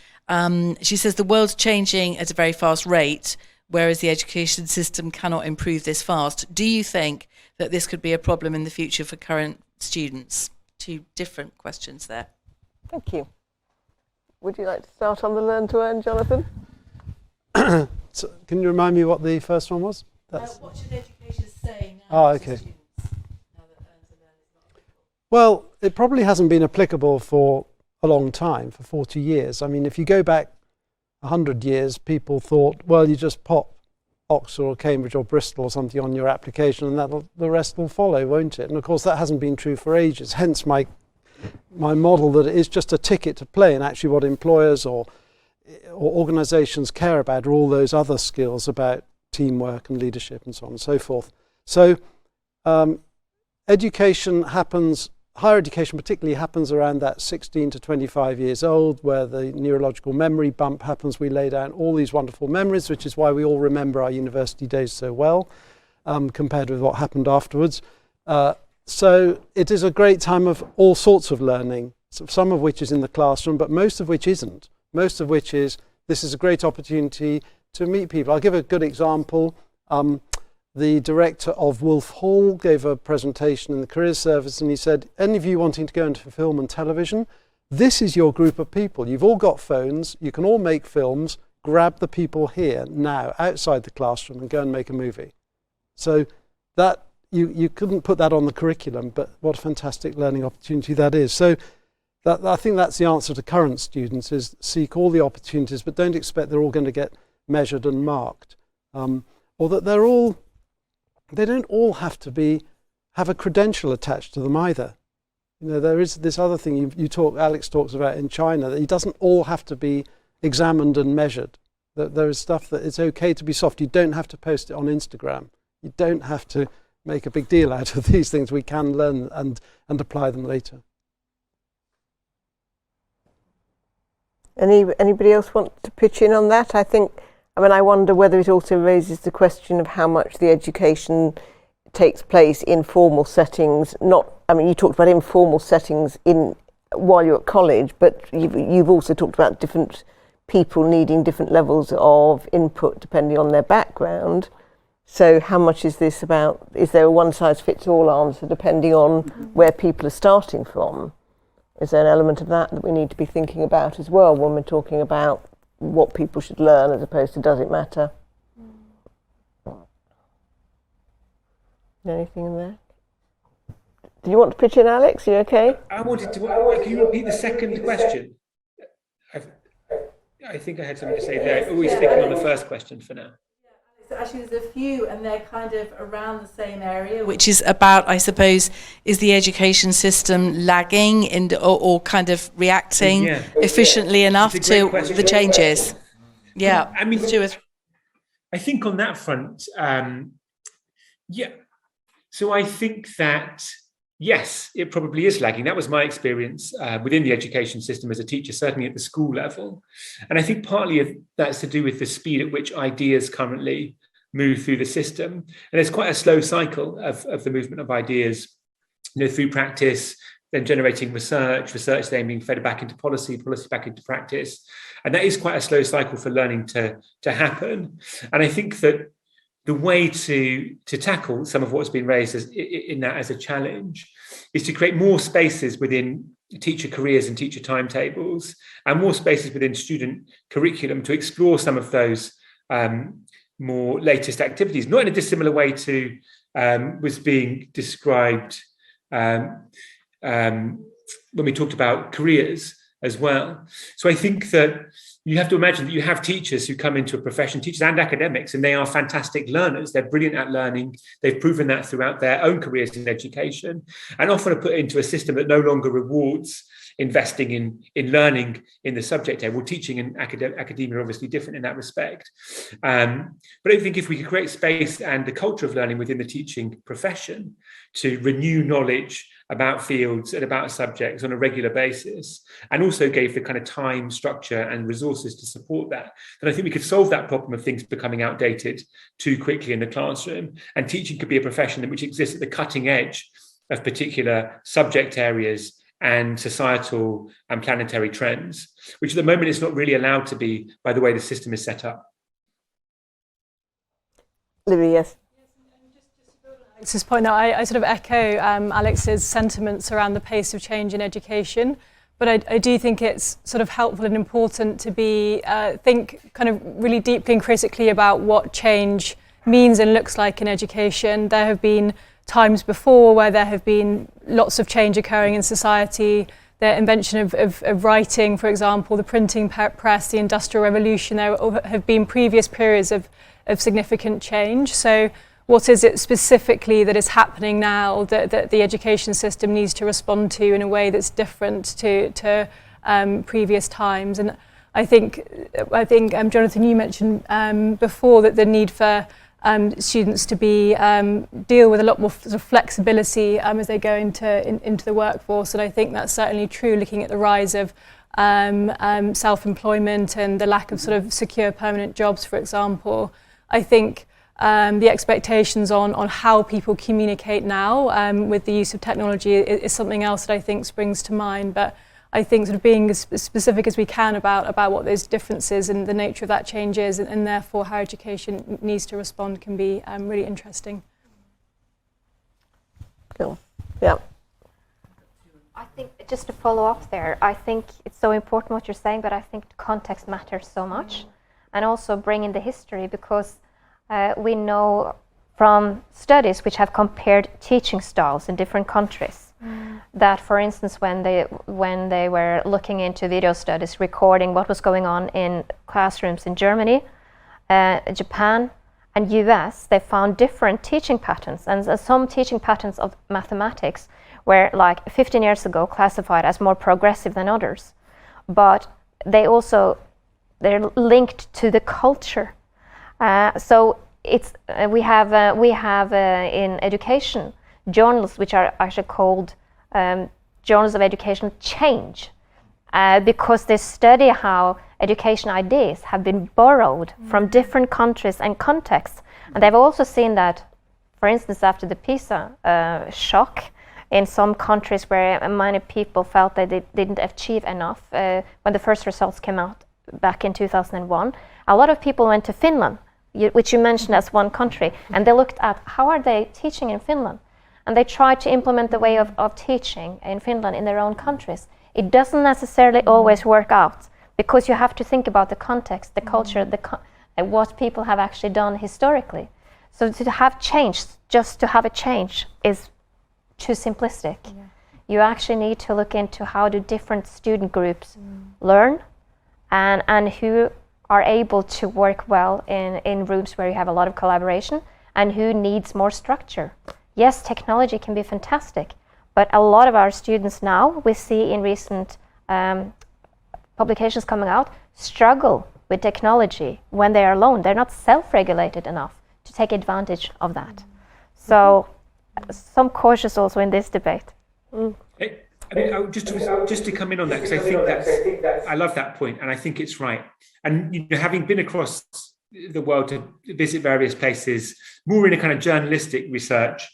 She says the world's changing at a very fast rate, whereas the education system cannot improve this fast. Do you think that this could be a problem in the future for current students? Two different questions there. Thank you. Would you like to start on the learn to earn, Jonathan? So can you remind me what the first one was? What should education say now? Oh, okay. Well, it probably hasn't been applicable for a long time, for 40 years. I mean, if you go back 100 years, people thought, well, you just pop Oxford or Cambridge or Bristol or something on your application and the rest will follow, won't it? And of course, that hasn't been true for ages. Hence my model that it is just a ticket to play, and actually what employers or organisations care about are all those other skills about teamwork and leadership and so on and so forth. So education happens, higher education particularly happens around that 16 to 25 years old, where the neurological memory bump happens. We lay down all these wonderful memories, which is why we all remember our university days so well, compared with what happened afterwards. So it is a great time of all sorts of learning, some of which is in the classroom, but most of which isn't. Most of which is, this is a great opportunity to meet people. I'll give a good example. The director of Wolf Hall gave a presentation in the careers service, and he said, any of you wanting to go into film and television, this is your group of people. You've all got phones, you can all make films, grab the people here now outside the classroom and go and make a movie. So that you couldn't put that on the curriculum, but what a fantastic learning opportunity that is. So I think that's the answer to current students, is seek all the opportunities, but don't expect they're all going to get measured and marked, or that they don't all have to have a credential attached to them either. You know, there is this other thing Alex talks about in China, that it doesn't all have to be examined and measured. That there is stuff that it's okay to be soft. You don't have to post it on Instagram. You don't have to make a big deal out of these things. We can learn and apply them later. Anybody else want to pitch in on that? I wonder whether it also raises the question of how much the education takes place in formal settings. You talked about informal settings while you're at college, but you've also talked about different people needing different levels of input depending on their background. So how much is this about? Is there a one-size-fits-all answer depending on where people are starting from? Is there an element of that we need to be thinking about as well when we're talking about what people should learn as opposed to does it matter? Anything in there? Do you want to pitch in, Alex? Are you okay? I wanted to. Can you repeat the second question? I think I had something to say there. Are we sticking on the first question for now? Actually, there's a few, and they're kind of around the same area, which is about, I suppose, is the education system lagging or kind of reacting efficiently enough to the changes? Yeah, I mean, I think on that front, So I think that, yes, it probably is lagging. That was my experience within the education system as a teacher, certainly at the school level. And I think partly that's to do with the speed at which ideas currently move through the system. And there's quite a slow cycle of the movement of ideas, through practice, then generating research then being fed back into policy back into practice. And that is quite a slow cycle for learning to happen. And I think that the way to tackle some of what's been raised in that as a challenge is to create more spaces within teacher careers and teacher timetables, and more spaces within student curriculum to explore some of those more latest activities, not in a dissimilar way to was being described when we talked about careers as well. So I think that you have to imagine that you have teachers who come into a profession, teachers and academics, and they are fantastic learners. They're brilliant at learning. They've proven that throughout their own careers in education, and often are put into a system that no longer rewards investing in learning in the subject area. Well, teaching and academia are obviously different in that respect. But I think if we could create space and the culture of learning within the teaching profession to renew knowledge about fields and about subjects on a regular basis, and also gave the kind of time, structure and resources to support that, then I think we could solve that problem of things becoming outdated too quickly in the classroom. And teaching could be a profession which exists at the cutting edge of particular subject areas and societal and planetary trends, which at the moment is not really allowed to be by the way the system is set up. Libby, yes. Alex's point, I sort of echo Alex's sentiments around the pace of change in education, but I do think it's sort of helpful and important to think kind of really deeply and critically about what change means and looks like in education. There have been times before where there have been lots of change occurring in society. The invention of writing, for example, the printing press, the Industrial Revolution, there have been previous periods of significant change. So what is it specifically that is happening now that the education system needs to respond to in a way that's different to previous times? And I think Jonathan, you mentioned before that the need for students to deal with a lot more sort of flexibility as they go into the workforce, and I think that's certainly true. Looking at the rise of self-employment and the lack of sort of secure permanent jobs, for example, I think the expectations on how people communicate now with the use of technology is something else that I think springs to mind. But I think sort of being as specific as we can about what those differences and the nature of that change is, and therefore how education needs to respond, can be really interesting. Cool. Yeah. I think, just to follow up there, I think it's so important what you're saying, but I think context matters so much. And also bring in the history, because we know from studies which have compared teaching styles in different countries that, for instance, when they were looking into video studies recording what was going on in classrooms in Germany, Japan and US, they found different teaching patterns, and some teaching patterns of mathematics were, like 15 years ago, classified as more progressive than others, but they're linked to the culture. So it's we have in education journals which are actually called journals of educational change, because they study how education ideas have been borrowed from different countries and contexts. And they've also seen that, for instance, after the PISA shock, in some countries where many people felt that they didn't achieve enough, when the first results came out back in 2001, a lot of people went to Finland, which you mentioned as one country, and they looked at how are they teaching in Finland, and they tried to implement the way of teaching in Finland in their own countries. It doesn't necessarily always work out, because you have to think about the context, the culture, what people have actually done historically. So to have change, just to have a change, is too simplistic. Yeah. You actually need to look into how do different student groups learn, and who are able to work well in rooms where you have a lot of collaboration, and who needs more structure. Yes, technology can be fantastic, but a lot of our students now, we see in recent publications coming out, struggle with technology when they are alone. They're not self-regulated enough to take advantage of that. So some cautious also in this debate. I mean, just to come in on that, because I think I love that point, and I think it's right. And having been across the world to visit various places, more in a kind of journalistic research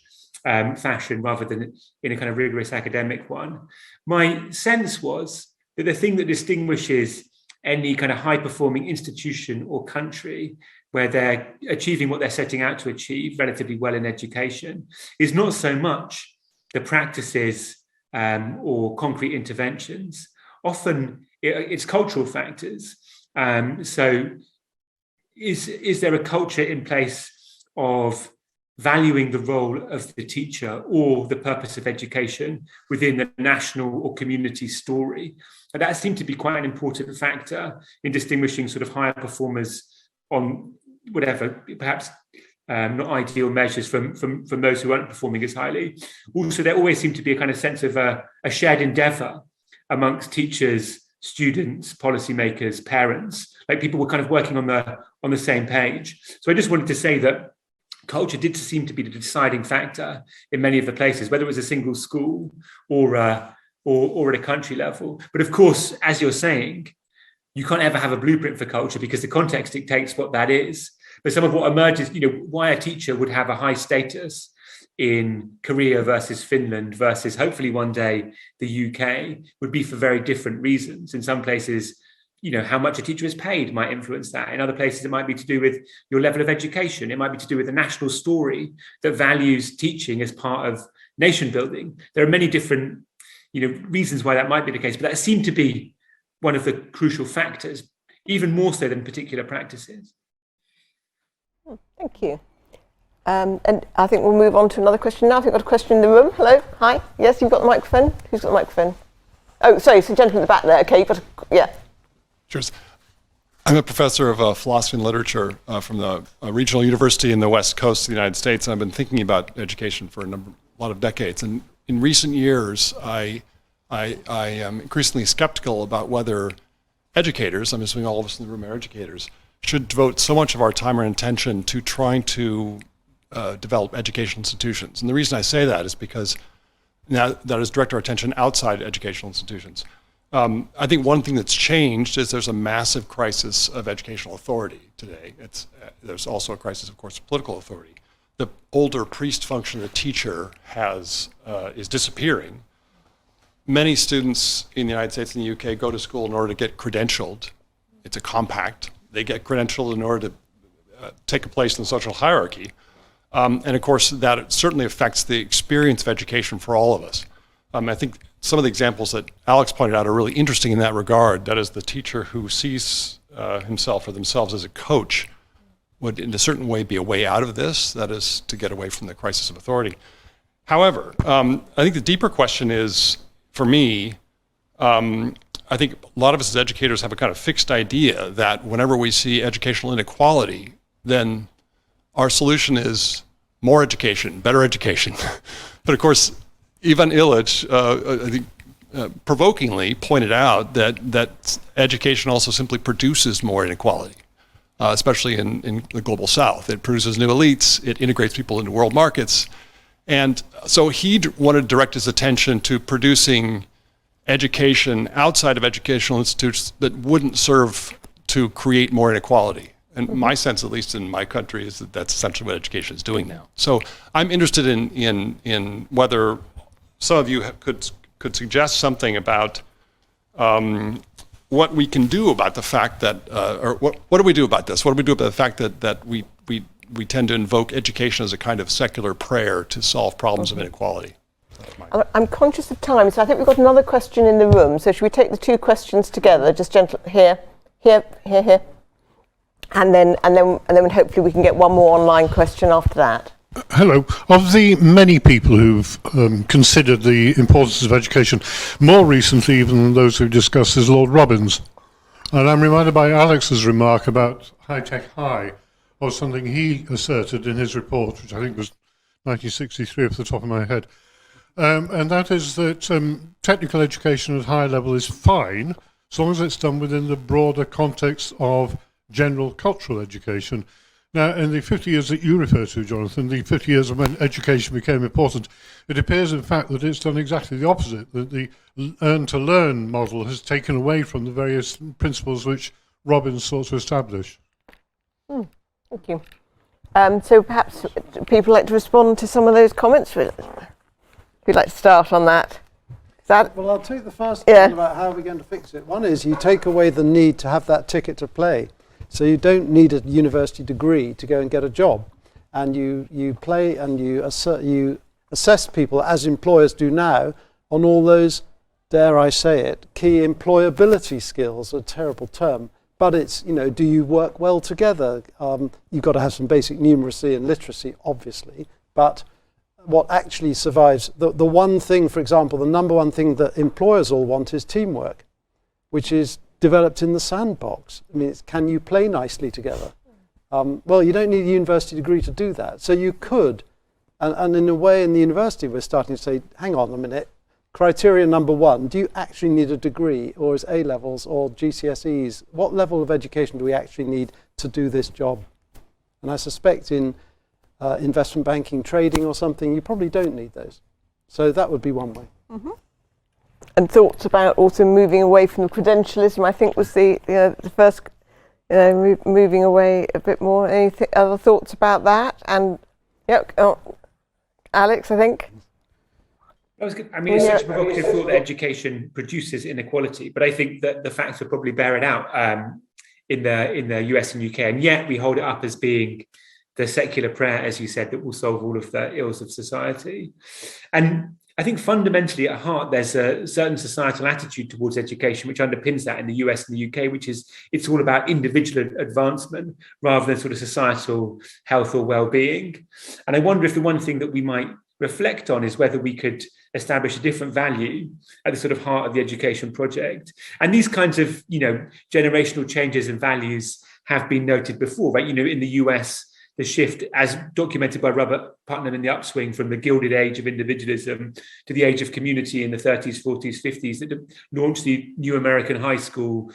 fashion rather than in a kind of rigorous academic one, my sense was that the thing that distinguishes any kind of high-performing institution or country where they're achieving what they're setting out to achieve relatively well in education is not so much the practices or concrete interventions. Often it's cultural factors. So is there a culture in place of valuing the role of the teacher or the purpose of education within the national or community story? And that seemed to be quite an important factor in distinguishing sort of higher performers on whatever, perhaps not ideal measures from those who aren't performing as highly. Also, there always seemed to be a kind of sense of a shared endeavour amongst teachers, students, policymakers, parents. Like people were kind of working on the same page. So I just wanted to say that culture did seem to be the deciding factor in many of the places, whether it was a single school or at a country level. But of course, as you're saying, you can't ever have a blueprint for culture because the context dictates what that is. But some of what emerges, why a teacher would have a high status in Korea versus Finland versus hopefully one day the UK would be for very different reasons. In some places, how much a teacher is paid might influence that. In other places, it might be to do with your level of education. It might be to do with a national story that values teaching as part of nation building. There are many different reasons why that might be the case, but that seemed to be one of the crucial factors, even more so than particular practices. Thank you. And I think we'll move on to another question now. I think we've got a question in the room. Hello, hi. Yes, you've got the microphone. Who's got the microphone? Oh, sorry, it's the gentleman at the back there. Okay, you've got yeah. Sure. I'm a professor of philosophy and literature from the regional university in the west coast of the United States, and I've been thinking about education for a lot of decades. And in recent years, I am increasingly skeptical about whether educators, I'm assuming all of us in the room are educators, should devote so much of our time or attention to trying to develop educational institutions. And the reason I say that is because now that is direct our attention outside educational institutions. I think one thing that's changed is there's a massive crisis of educational authority today. There's also a crisis, of course, of political authority. The older priest function of the teacher is disappearing. Many students in the United States and the UK go to school in order to get credentialed. It's a compact. They get credentialed in order to take a place in the social hierarchy. And of course, that certainly affects the experience of education for all of us. I think some of the examples that Alex pointed out are really interesting in that regard. That is, the teacher who sees himself or themselves as a coach would in a certain way be a way out of this, that is to get away from the crisis of authority. However, I think the deeper question is, for me, I think a lot of us as educators have a kind of fixed idea that whenever we see educational inequality, then our solution is more education, better education. But of course, Ivan Illich, I think, provokingly pointed out that education also simply produces more inequality, especially in the global south. It produces new elites, it integrates people into world markets. And so he wanted to direct his attention to producing education outside of educational institutes that wouldn't serve to create more inequality. And my sense, at least in my country, is that that's essentially what education is doing now. So I'm interested in whether some of you could suggest something about what we can do about the fact that, or what do we do about this? What do we do about the fact that we tend to invoke education as a kind of secular prayer to solve problems of inequality? I'm conscious of time, so I think we've got another question in the room. So should we take the two questions together? Just gentle, here, and then hopefully we can get one more online question after that. Hello. Of the many people who've considered the importance of education, more recently even than those who've discussed, is Lord Robbins. And I'm reminded by Alex's remark about high-tech high, or something he asserted in his report, which I think was 1963 off the top of my head. And that is that technical education at high level is fine, as long as it's done within the broader context of general cultural education. Now, in the 50 years that you refer to, Jonathan, the 50 years of when education became important, it appears, in fact, that it's done exactly the opposite, that the earn-to-learn model has taken away from the various principles which Robbins sought to establish. Thank you. So perhaps people like to respond to some of those comments. Who'd like to start on that? Well, I'll take the first one about how we're going to fix it. One is you take away the need to have that ticket to play. So you don't need a university degree to go and get a job. And you play and you assess people, as employers do now, on all those, dare I say it, key employability skills, a terrible term. But it's, do you work well together? You've got to have some basic numeracy and literacy, obviously. But what actually survives, the one thing, for example, the number one thing that employers all want is teamwork, which is developed in the sandbox. I mean, can you play nicely together? Well, you don't need a university degree to do that. So you could, and in a way in the university we're starting to say, hang on a minute, criteria number one, do you actually need a degree, or is A-levels or GCSEs? What level of education do we actually need to do this job? And I suspect in investment banking, trading or something, you probably don't need those. So that would be one way. Mm-hmm. And thoughts about also moving away from the credentialism, I think was the first, moving away a bit more. Any other thoughts about that? And Alex, I think. That was good. I mean, it's such a provocative thought that education produces inequality, but I think that the facts would probably bear it out in the US and UK, and yet we hold it up as being the secular prayer, as you said, that will solve all of the ills of society. And I think fundamentally at heart, there's a certain societal attitude towards education which underpins that in the US and the UK, which is it's all about individual advancement rather than sort of societal health or well-being. And I wonder if the one thing that we might reflect on is whether we could establish a different value at the sort of heart of the education project. And these kinds of, generational changes and values have been noted before, right? In the US, the shift, as documented by Robert Putnam in The Upswing, from the Gilded Age of individualism to the age of community in the 30s, 40s, 50s, that launched the New American High School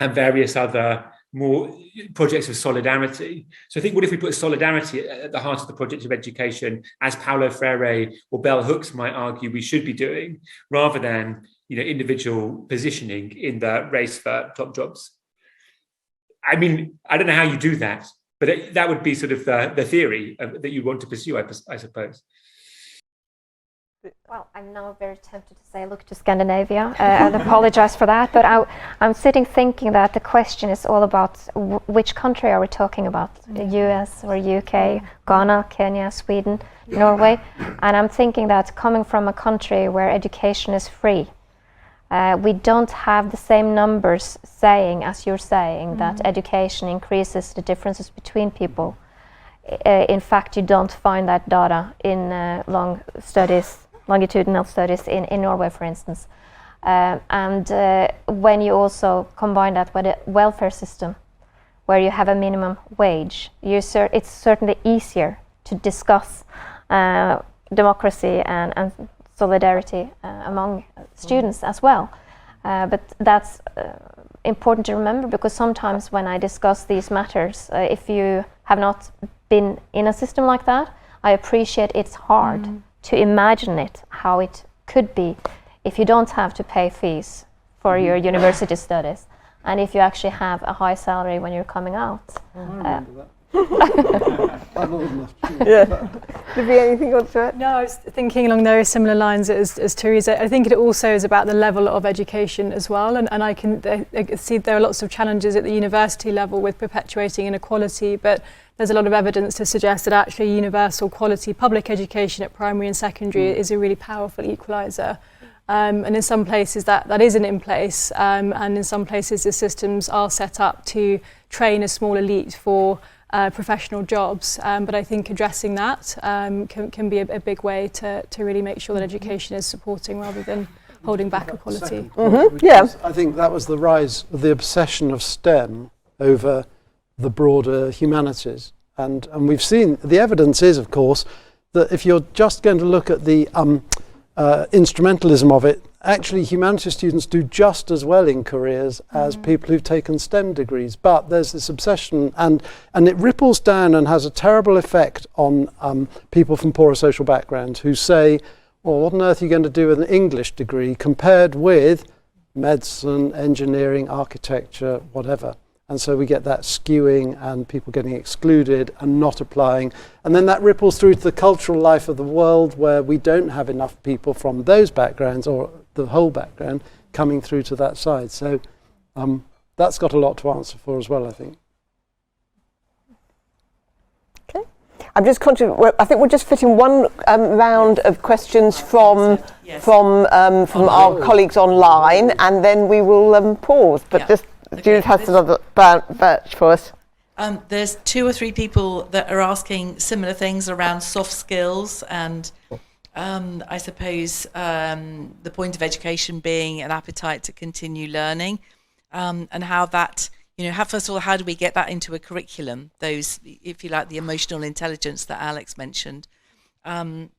and various other more projects of solidarity. So I think, what if we put solidarity at the heart of the project of education, as Paulo Freire or Bell Hooks might argue we should be doing, rather than individual positioning in the race for top jobs? I mean, I don't know how you do that, but that would be sort of the theory that you want to pursue, I suppose. Well, I'm now very tempted to say, look to Scandinavia, and apologize for that, but I'm sitting thinking that the question is all about which country are we talking about, the US or UK, Ghana, Kenya, Sweden, Norway, and I'm thinking that coming from a country where education is free, we don't have the same numbers saying, as you're saying, that education increases the differences between people. In fact, you don't find that data in longitudinal studies in Norway, for instance. And when you also combine that with a welfare system, where you have a minimum wage, it's certainly easier to discuss democracy and solidarity among students as well. But that's important to remember, because sometimes when I discuss these matters, if you have not been in a system like that, I appreciate it's hard to imagine it, how it could be if you don't have to pay fees for your university studies, and if you actually have a high salary when you're coming out. I'm old enough. Yeah. Libby, anything on to it? No, I was thinking along very similar lines as Therese. I think it also is about the level of education as well, and I see there are lots of challenges at the university level with perpetuating inequality, but there's a lot of evidence to suggest that actually universal quality public education at primary and secondary is a really powerful equaliser. And in some places that isn't in place, and in some places the systems are set up to train a small elite for professional jobs. But I think addressing that can be a big way to really make sure that education is supporting rather than holding back equality. I think that was the rise of the obsession of STEM over the broader humanities. And we've seen, the evidence is, of course, that if you're just going to look at the instrumentalism of it, actually humanities students do just as well in careers as people who've taken STEM degrees. But there's this obsession, and it ripples down and has a terrible effect on people from poorer social backgrounds who say, well, what on earth are you going to do with an English degree compared with medicine, engineering, architecture, whatever? And so we get that skewing and people getting excluded and not applying. And then that ripples through to the cultural life of the world, where we don't have enough people from those backgrounds, or the whole background, coming through to that side. So that's got a lot to answer for as well, I think. Okay. I'm just conscious, I think we'll just fit in one round of questions from our colleagues online, and then we will pause. But just Judith has another batch for us. There's 2 or 3 people that are asking similar things around soft skills, and I suppose the point of education being an appetite to continue learning, and how that, first of all, how do we get that into a curriculum? Those, if you like, the emotional intelligence that Alex mentioned, and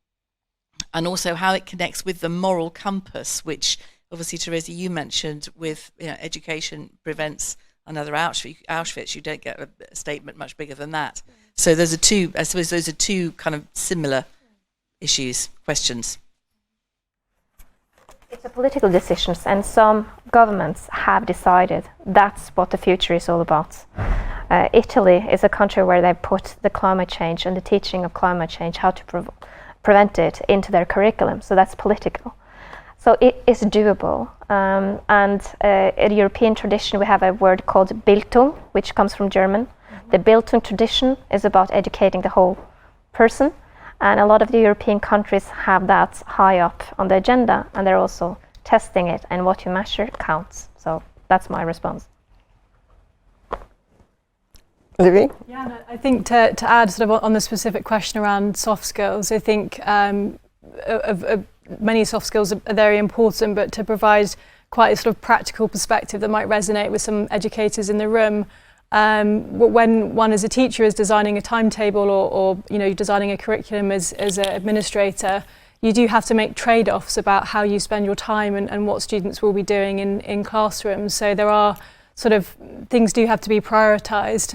also how it connects with the moral compass, which obviously, Therese, you mentioned with education prevents another Auschwitz. You don't get a statement much bigger than that. So I suppose those are 2 kind of similar questions. It's a political decisions, and some governments have decided that's what the future is all about. Italy is a country where they put the climate change and the teaching of climate change, how to prevent it into their curriculum. So that's political. So it is doable. And in European tradition, we have a word called Bildung, which comes from German. The Bildung tradition is about educating the whole person. And a lot of the European countries have that high up on the agenda, and they're also testing it, and what you measure counts. So that's my response. Libby? Yeah, no, I think to add sort of on the specific question around soft skills, I think many soft skills are very important, but to provide quite a sort of practical perspective that might resonate with some educators in the room, when one as a teacher is designing a timetable or designing a curriculum as an administrator, you do have to make trade-offs about how you spend your time and what students will be doing in classrooms. So there are sort of things do have to be prioritised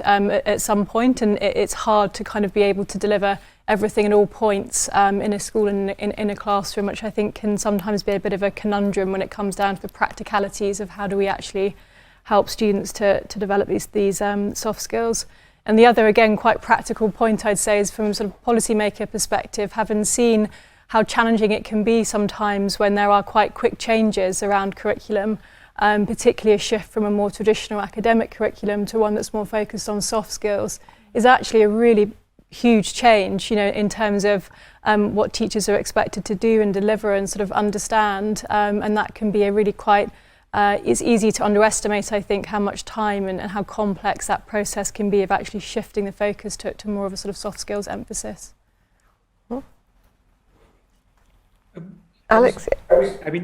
at some point, and it's hard to kind of be able to deliver everything at all points in a school and in a classroom, which I think can sometimes be a bit of a conundrum when it comes down to the practicalities of how do we actually help students to develop these soft skills. And the other, again, quite practical point I'd say is from a sort of policymaker perspective, having seen how challenging it can be sometimes when there are quite quick changes around curriculum, particularly a shift from a more traditional academic curriculum to one that's more focused on soft skills, is actually a really huge change, in terms of what teachers are expected to do and deliver and sort of understand, and that can be a really quite, it's easy to underestimate, I think, how much time and how complex that process can be of actually shifting the focus to more of a sort of soft skills emphasis. Alex? I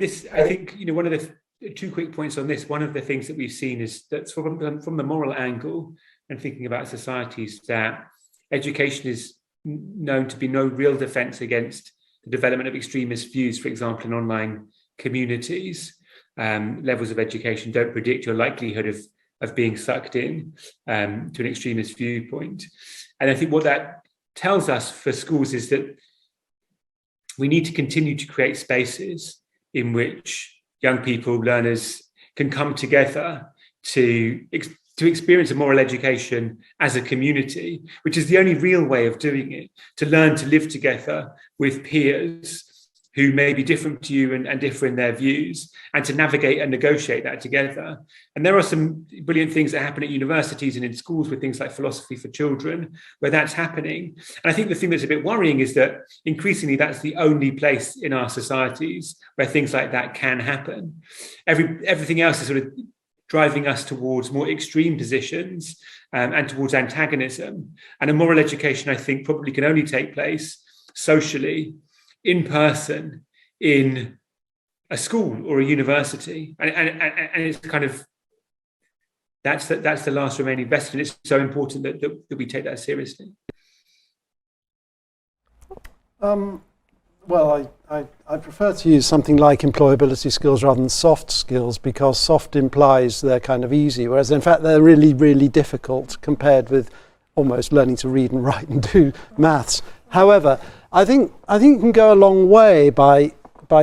think, one of the two quick points on this. One of the things that we've seen is that from the moral angle and thinking about societies, that education is known to be no real defense against the development of extremist views, for example, in online communities. Levels of education don't predict your likelihood of being sucked in to an extremist viewpoint. And I think what that tells us for schools is that we need to continue to create spaces in which young people, learners, can come together to experience a moral education as a community, which is the only real way of doing it, to learn to live together with peers who may be different to you and differ in their views, and to navigate and negotiate that together. And there are some brilliant things that happen at universities and in schools with things like philosophy for children, where that's happening. And I think the thing that's a bit worrying is that increasingly that's the only place in our societies where things like that can happen. Everything else is sort of driving us towards more extreme positions and towards antagonism. And a moral education, I think, probably can only take place socially, in person, in a school or a university, and it's kind of that's the last remaining bastion. It's so important that we take that seriously. Well, I prefer to use something like employability skills rather than soft skills, because soft implies they're kind of easy, whereas in fact they're really, really difficult compared with almost learning to read and write and do maths. However, I think you can go a long way by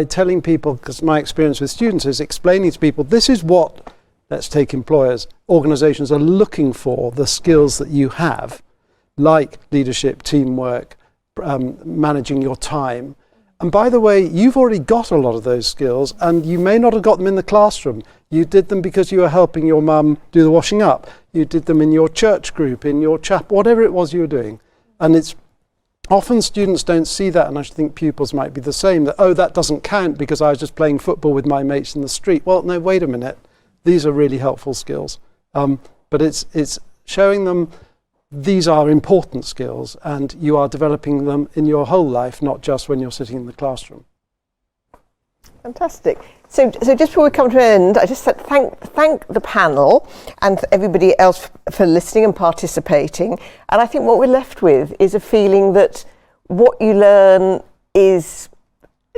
telling people, because my experience with students is explaining to people, this is what, let's take employers, organizations are looking for, the skills that you have, like leadership, teamwork, managing your time. And by the way, you've already got a lot of those skills, and you may not have got them in the classroom. You did them because you were helping your mum do the washing up. You did them in your church group, in your chapel, whatever it was you were doing. And it's often students don't see that, and I think pupils might be the same, that, oh, that doesn't count because I was just playing football with my mates in the street. Well, no, wait a minute. These are really helpful skills. But it's showing them these are important skills, and you are developing them in your whole life, not just when you're sitting in the classroom. Fantastic. So just before we come to an end, I just said thank the panel and everybody else for listening and participating. And I think what we're left with is a feeling that what you learn is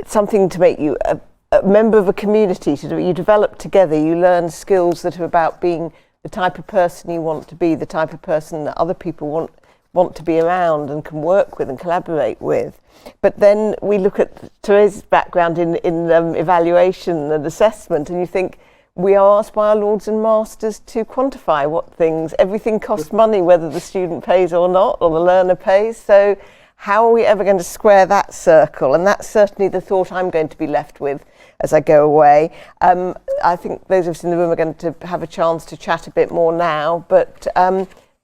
something to make you a member of a community. You develop together. You learn skills that are about being the type of person you want to be, the type of person that other people want to be around and can work with and collaborate with. But then we look at Therese's background in evaluation and assessment, and you think we are asked by our lords and masters to quantify everything costs money, whether the student pays or not, or the learner pays. So how are we ever going to square that circle? And that's certainly the thought I'm going to be left with as I go away. I think those of us in the room are going to have a chance to chat a bit more now, but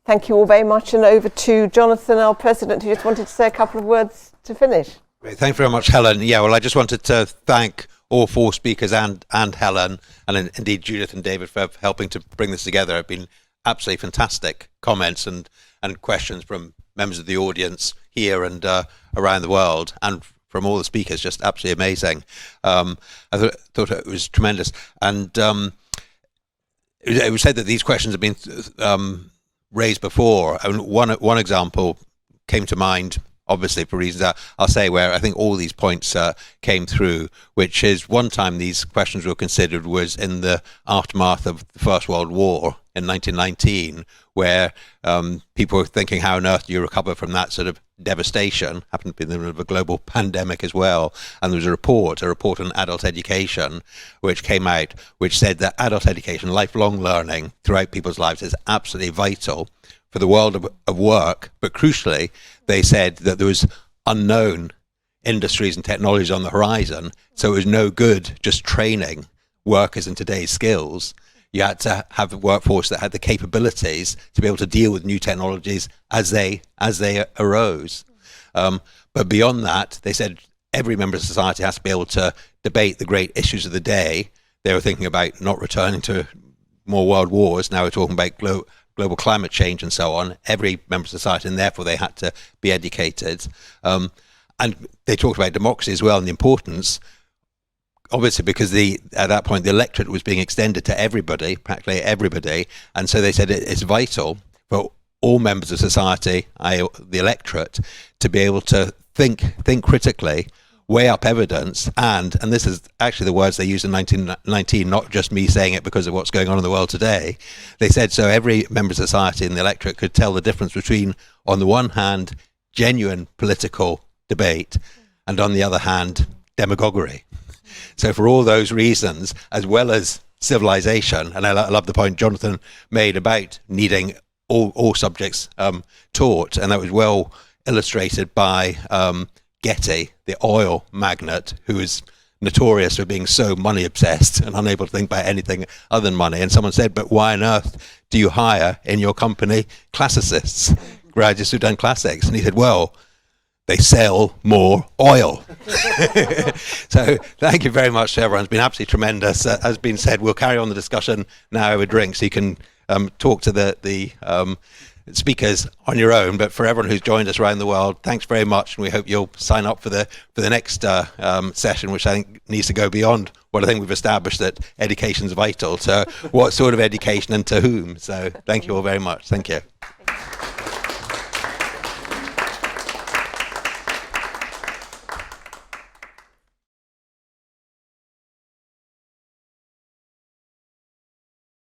thank you all very much, and over to Jonathan, our president, who just wanted to say a couple of words to finish. Great. Thank you very much, Helen. Yeah, well, I just wanted to thank all four speakers and Helen, and indeed Judith and David for helping to bring this together. It's been absolutely fantastic comments and questions from members of the audience here and around the world, and from all the speakers, just absolutely amazing. I thought it was tremendous. And it was said that these questions have been raised before. And one example came to mind, obviously for reasons that I'll say, where I think all these points came through, which is one time these questions were considered was in the aftermath of the First World War in 1919, where people were thinking, how on earth do you recover from that sort of devastation? Happened to be in the middle of a global pandemic as well. And there was a report on adult education, which came out, which said that adult education, lifelong learning throughout people's lives, is absolutely vital for the world of work. But crucially, they said that there was unknown industries and technologies on the horizon, so it was no good just training workers in today's skills. You had to have a workforce that had the capabilities to be able to deal with new technologies as they arose. But beyond that, they said every member of society has to be able to debate the great issues of the day. They were thinking about not returning to more world wars. Now we're talking about global climate change and so on. Every member of society, and therefore they had to be educated. And they talked about democracy as well, and the importance, obviously, because at that point the electorate was being extended to everybody, practically everybody, and so they said it's vital for all members of society, the electorate, to be able to think critically, weigh up evidence, and this is actually the words they used in 1919, not just me saying it because of what's going on in the world today. They said so every member of society in the electorate could tell the difference between, on the one hand, genuine political debate, and on the other hand, demagoguery. So for all those reasons, as well as civilization, and I love the point Jonathan made about needing all subjects taught, and that was well illustrated by Getty, the oil magnate, who is notorious for being so money obsessed and unable to think about anything other than money. And someone said, but why on earth do you hire in your company classicists, graduates who've done classics? And he said, well, they sell more oil. So thank you very much to everyone. It's been absolutely tremendous. As been said, we'll carry on the discussion now over drinks. So you can talk to the speakers on your own, but for everyone who's joined us around the world, thanks very much, and we hope you'll sign up for the next session, which I think needs to go beyond what I think we've established, that education is vital, to what sort of education and to whom. So thank you all very much. Thank you.